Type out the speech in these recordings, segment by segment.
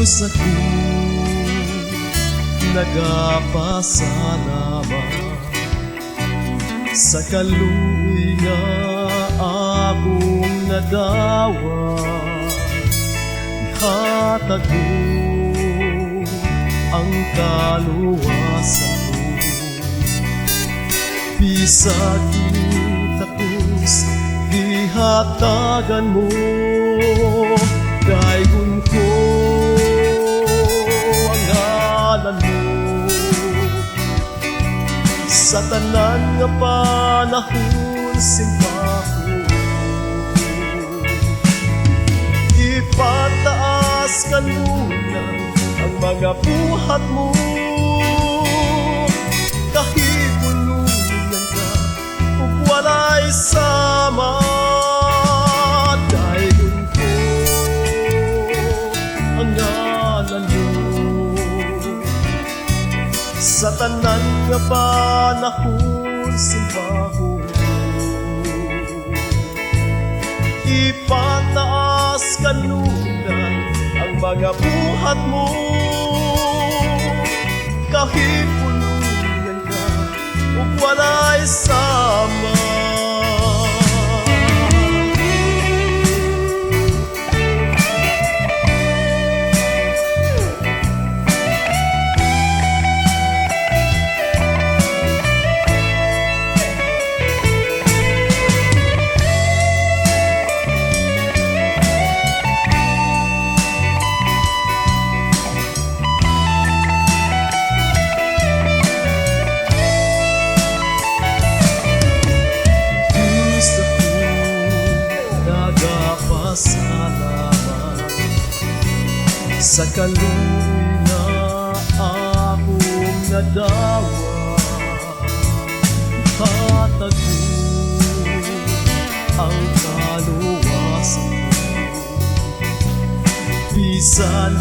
ako nagapasalamat sa kaluoy nga akong nadawa. Ihatag mo ang kaluwasan mo, bisag itakos ihatagan mo. Dayon ko ang ngalan mo sa tanan nga panahon simbahan. Ipataas kanuna ang mga buhat mo, kahigulunan ka ug walay sama. Dayon ko ang ngalan mo sa tanan nga panahon simbahon. Ipataas kanunan ang mga buhat mo, kahipulunan ka ug walay sama. Salamat sa kaluoy na akong nadawa. Ihatag mo ang kaluwasan mo, bisan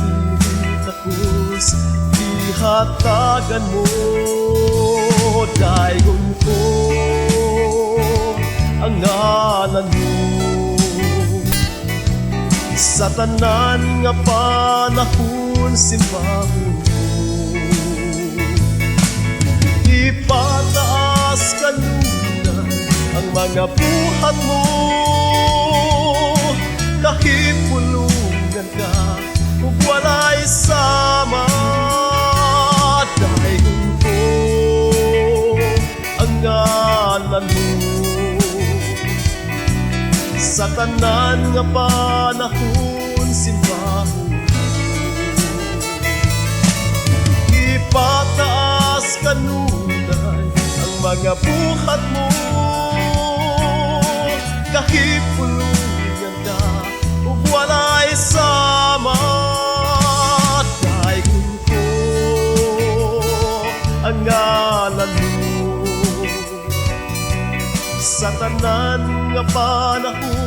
itakos ihatagan mo. Dayon ko ang ngalan mo sa tanan nga panahon simbahon mo. Ipataas kanunan ang mga buhat mo, kahipulunan ka ug walay sama. Dayon ko ang ngalan mo sa tanan nga panahon simbahon. Ipataas kanunan ang mga buhat mo, kahipulunan ka ug walay sama. Dayon ko ang ngalan mo sa tanan nga panahon